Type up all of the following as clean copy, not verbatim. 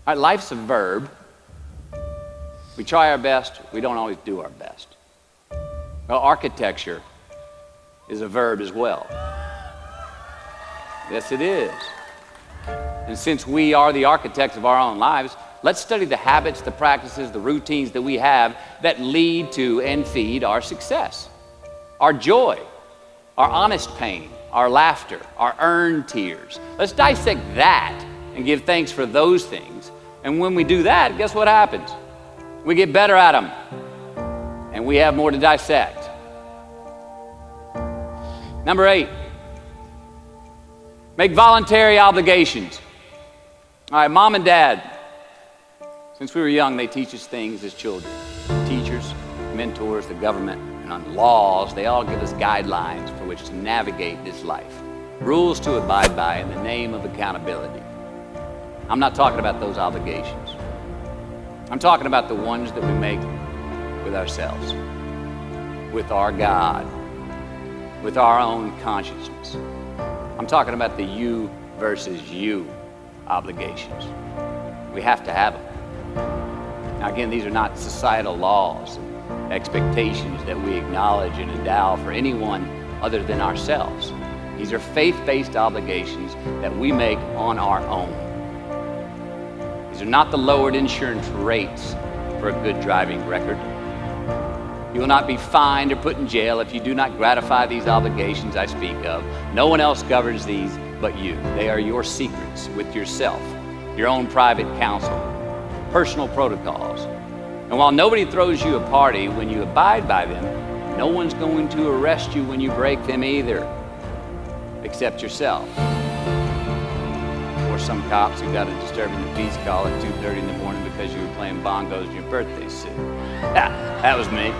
All right, life's a verb. We try our best, we don't always do our best. Well, architecture is a verb as well. Yes, it is. And since we are the architects of our own lives, let's study the habits, the practices, the routines that we have that lead to and feed our success, our joy, our honest pain, our laughter, our earned tears. Let's dissect that and give thanks for those things. And when we do that, guess what happens? We get better at them, and we have more to dissect. Number 8, make voluntary obligations. All right, mom and dad, since we were young, they teach us things as children. Teachers, mentors, the government, and on laws, they all give us guidelines for which to navigate this life. Rules to abide by in the name of accountability. I'm not talking about those obligations. I'm talking about the ones that we make with ourselves, with our God, with our own consciousness. I'm talking about the you versus you obligations. We have to have them. Now again, these are not societal laws and expectations that we acknowledge and endow for anyone other than ourselves. These are faith-based obligations that we make on our own. These are not the lowered insurance rates for a good driving record. You will not be fined or put in jail if you do not gratify these obligations I speak of. No one else governs these but you. They are your secrets with yourself, your own private counsel, personal protocols. And while nobody throws you a party when you abide by them, no one's going to arrest you when you break them either, except yourself. Or some cops who got a disturbing the peace call at 2:30 in the morning because you were playing bongos in your birthday suit. That was me.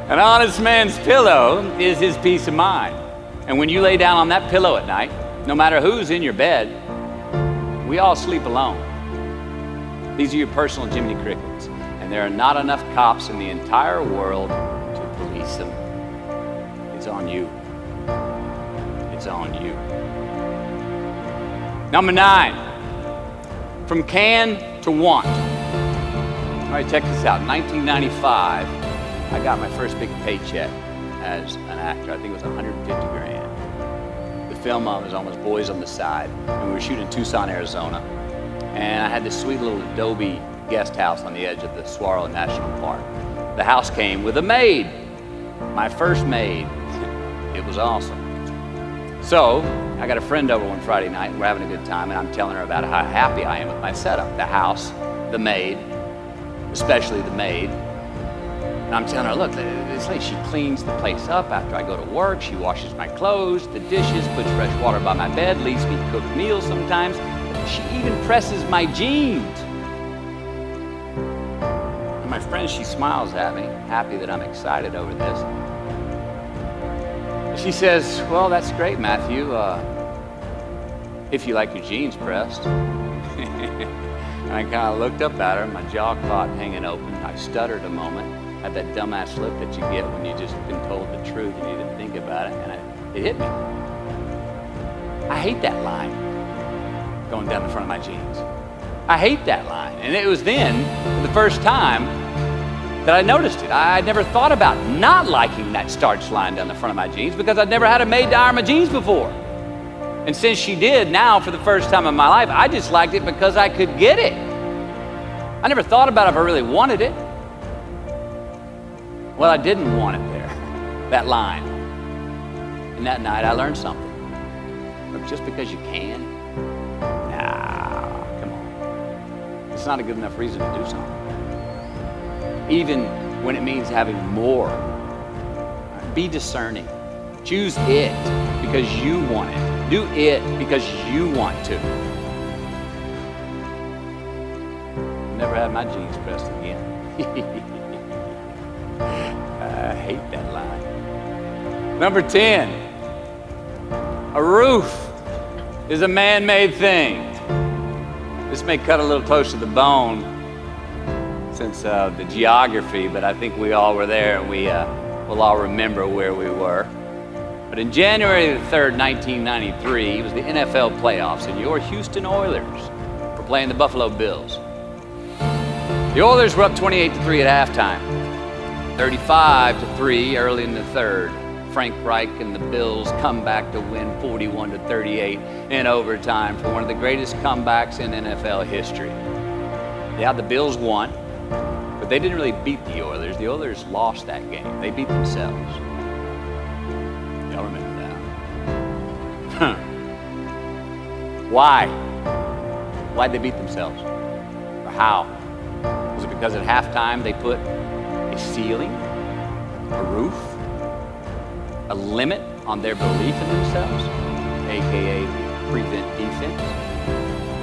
An honest man's pillow is his peace of mind. And when you lay down on that pillow at night, no matter who's in your bed, we all sleep alone. These are your personal Jiminy Crickets, and there are not enough cops in the entire world to police them. It's on you. It's on you. Number 9, from can to want. All right, check this out. In 1995, I got my first big paycheck as an actor. I think it was 150 grand. The film I was on was Boys on the Side, and we were shooting in Tucson, Arizona. And I had this sweet little adobe guest house on the edge of the Saguaro National Park. The house came with a maid, my first maid. It was awesome. So I got a friend over one Friday night, and we're having a good time, and I'm telling her about how happy I am with my setup. The house, the maid, especially the maid. And I'm telling her, look, this lady, she cleans the place up after I go to work. She washes my clothes, the dishes, puts fresh water by my bed, leaves me cook meals sometimes. She even presses my jeans. And my friend, she smiles at me, happy that I'm excited over this. She says, well, that's great, Matthew, if you like your jeans pressed. And I kind of looked up at her, my jaw caught hanging open. I stuttered a moment, had that dumbass look that you get when you've just been told the truth and you didn't think about it, and it hit me. I hate that line going down the front of my jeans. I hate that line. And it was then, for the first time, that I noticed it. I'd never thought about not liking that starch line down the front of my jeans because I'd never had a maid to iron my jeans before. And since she did, now for the first time in my life, I just liked it because I could get it. I never thought about if I really wanted it. Well, I didn't want it there, that line. And that night I learned something. Look, just because you can, nah, come on. It's not a good enough reason to do something. Even when it means having more. Be discerning. Choose it because you want it. Do it because you want to. Never had my jeans pressed again. I hate that line. Number 10, a roof is a man-made thing. This may cut a little close to the bone since the geography, but I think we all were there, and we'll all remember where we were. But But in January the 3rd, 1993, it was the NFL playoffs, and your Houston Oilers were playing the Buffalo Bills. The Oilers were up 28-3 at halftime, 35-3 early in the third. Frank Reich and the Bills come back to win 41-38 in overtime for one of the greatest comebacks in NFL history. Yeah, the Bills won, but they didn't really beat the Oilers. The Oilers lost that game. They beat themselves. Y'all remember that? Why? Why'd they beat themselves? Or how? Was it because at halftime they put a ceiling, a roof, a limit on their belief in themselves, aka prevent defense?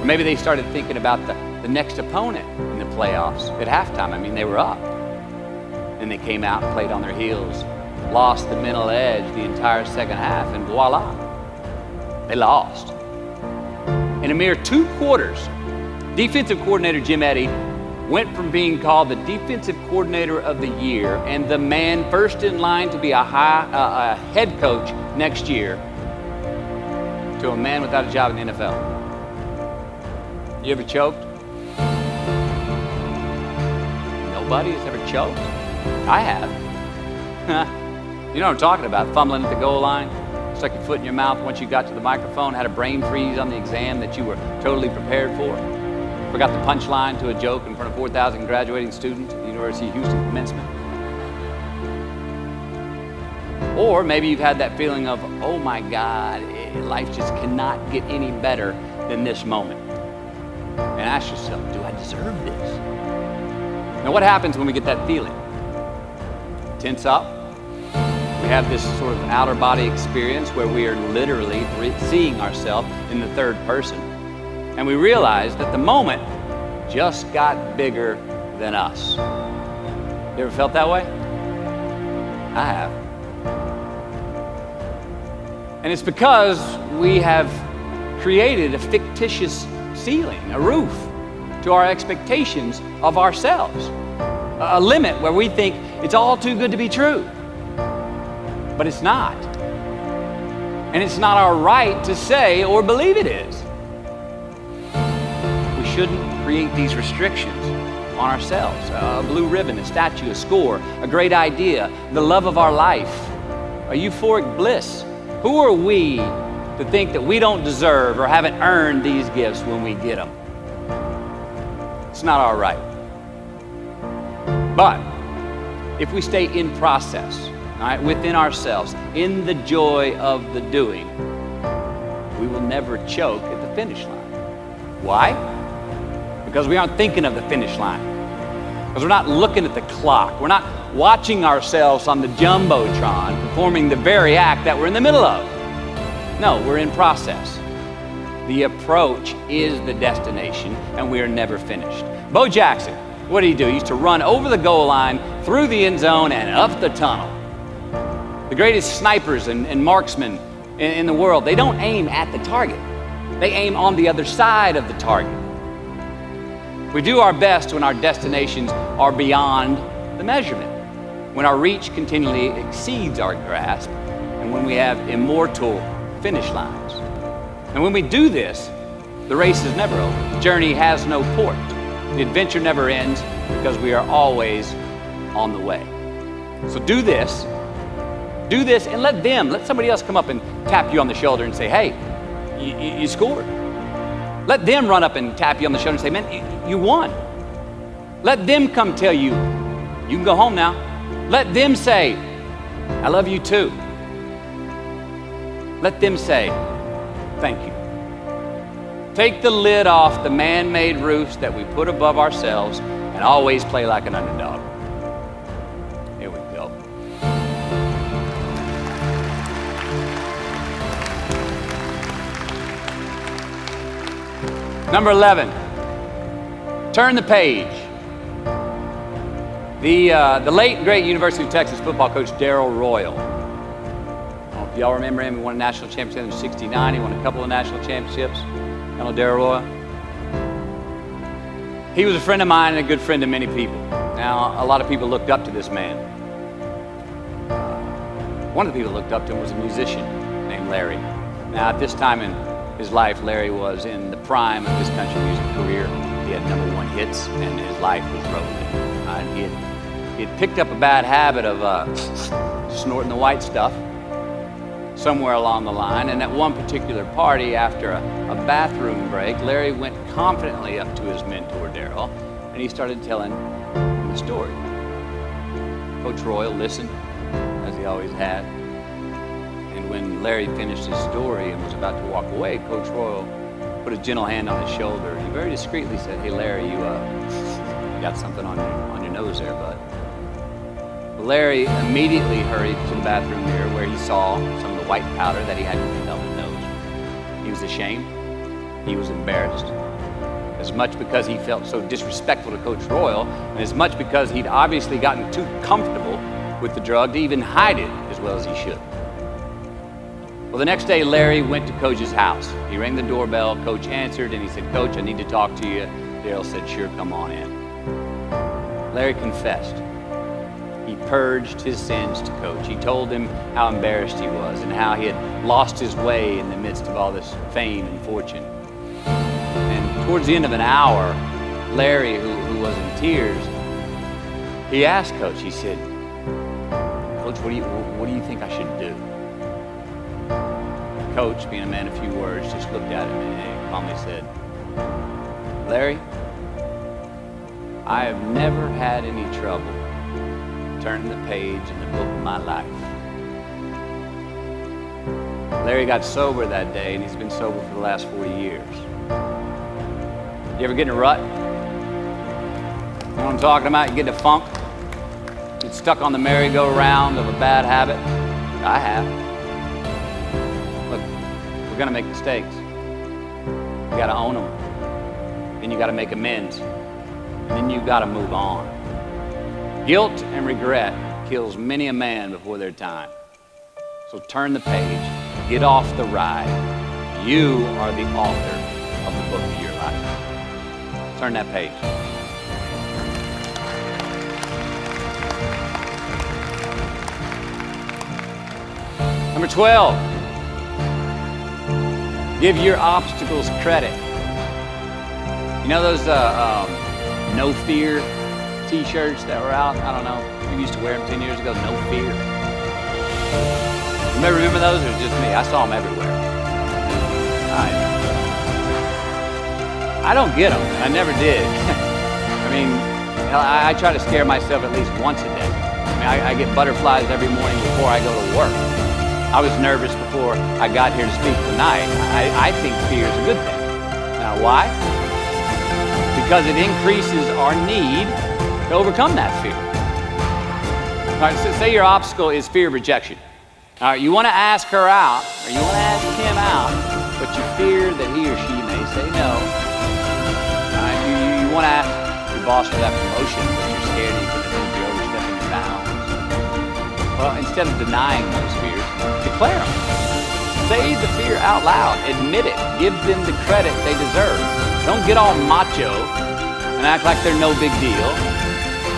Or maybe they started thinking about the next opponent in the playoffs at halftime. I mean, they were up. And they came out and played on their heels, lost the mental edge the entire second half, and voila, they lost. In a mere 2 quarters, defensive coordinator Jim Eddy went from being called the defensive coordinator of the year and the man first in line to be a head coach next year to a man without a job in the NFL. You ever choked? Nobody has ever choked? I have. You know what I'm talking about, fumbling at the goal line, stuck your foot in your mouth once you got to the microphone, had a brain freeze on the exam that you were totally prepared for. Forgot the punchline to a joke in front of 4,000 graduating students at the University of Houston commencement. Or maybe you've had that feeling of, oh my God, life just cannot get any better than this moment. And ask yourself, do I deserve this? Now what happens when we get that feeling? Tense up. We have this sort of outer body experience where we are literally seeing ourselves in the third person. And we realize that the moment just got bigger than us. You ever felt that way? I have. And it's because we have created a fictitious ceiling, a roof to our expectations of ourselves. A limit where we think it's all too good to be true. But it's not. And it's not our right to say or believe it is. Shouldn't create these restrictions on ourselves. A blue ribbon, a statue, a score, a great idea, the love of our life, a euphoric bliss. Who are we to think that we don't deserve or haven't earned these gifts when we get them? It's not our right. But if we stay in process, all right, within ourselves, in the joy of the doing, we will never choke at the finish line. Why? Because we aren't thinking of the finish line. Because we're not looking at the clock. We're not watching ourselves on the Jumbotron performing the very act that we're in the middle of. No, we're in process. The approach is the destination, and we are never finished. Bo Jackson, what did he do? He used to run over the goal line, through the end zone, and up the tunnel. The greatest snipers and marksmen in the world, they don't aim at the target. They aim on the other side of the target. We do our best when our destinations are beyond the measurement, when our reach continually exceeds our grasp, and when we have immortal finish lines. And when we do this, the race is never over. The journey has no port. The adventure never ends because we are always on the way. So do this, and let somebody else come up and tap you on the shoulder and say, hey, you scored. Let them run up and tap you on the shoulder and say, man, you won. Let them come tell you, you can go home now. Let them say, I love you too. Let them say, thank you. Take the lid off the man-made roofs that we put above ourselves and always play like an underdog. Here we go. Number 11, turn the page. The late, great University of Texas football coach, Darrell Royal. I don't know if y'all remember him. He won a national championship in '69. He won a couple of national championships. You know Darrell Royal? He was a friend of mine and a good friend of many people. Now, a lot of people looked up to this man. One of the people that looked up to him was a musician named Larry. Now, at this time in his life, Larry was in the prime of his country music career. He had #1 hits, and his life was rolling. He had picked up a bad habit of snorting the white stuff somewhere along the line, and at one particular party, after a bathroom break, Larry went confidently up to his mentor, Darryl, and he started telling him the story. Coach Royal listened, as he always had, and when Larry finished his story and was about to walk away, Coach Royal put a gentle hand on his shoulder, and he very discreetly said, "Hey, Larry, you got something on your nose there, bud." Larry immediately hurried to the bathroom mirror where he saw some of the white powder that he hadn't cleaned off his nose. He was ashamed. He was embarrassed. As much because he felt so disrespectful to Coach Royal, and as much because he'd obviously gotten too comfortable with the drug to even hide it as well as he should. Well, the next day, Larry went to Coach's house. He rang the doorbell. Coach answered, and he said, "Coach, I need to talk to you." Darryl said, "Sure, come on in." Larry confessed. He purged his sins to Coach. He told him how embarrassed he was and how he had lost his way in the midst of all this fame and fortune. And towards the end of an hour, Larry, who was in tears, he asked Coach, he said, "Coach, what do you think I should do?" Coach, being a man of few words, just looked at him and calmly said, "Larry, I have never had any trouble turning the page in the book of my life." Larry got sober that day, and he's been sober for the last 40 years. You ever get in a rut? You know what I'm talking about? You get in a funk? Get stuck on the merry-go-round of a bad habit? I have. Look, we're gonna make mistakes. You gotta own them. Then you gotta make amends. And then you gotta move on. Guilt and regret kills many a man before their time. So turn the page, get off the ride. You are the author of the book of your life. Turn that page. Number 12, give your obstacles credit. You know those no fear t-shirts that were out? I don't know. We used to wear them 10 years ago. No fear. You remember those? Or was it just me? I saw them everywhere. I don't get them. I never did. I mean, I try to scare myself at least once a day. I mean, I get butterflies every morning before I go to work. I was nervous before I got here to speak tonight. I think fear is a good thing. Now, why? Because it increases our need to overcome that fear. All right, so say your obstacle is fear of rejection. All right, you want to ask her out, or you want to ask him out, but you fear that he or she may say no. All right, you want to ask your boss for that promotion, but you're scared he's going to think you're overstepping your bounds. Well, instead of denying those fears, declare them. Say the fear out loud. Admit it. Give them the credit they deserve. Don't get all macho and act like they're no big deal.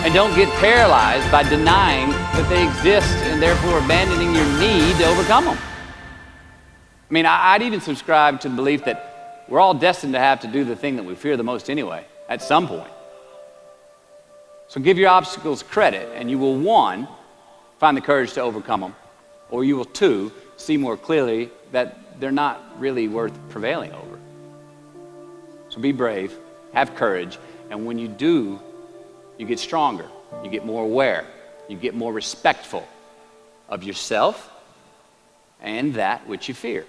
And don't get paralyzed by denying that they exist and therefore abandoning your need to overcome them. I mean, I'd even subscribe to the belief that we're all destined to have to do the thing that we fear the most anyway, at some point. So give your obstacles credit, and you will, 1, find the courage to overcome them, or you will, 2, see more clearly that they're not really worth prevailing over. So be brave, have courage, and when you do, you get stronger, you get more aware, you get more respectful of yourself and that which you fear.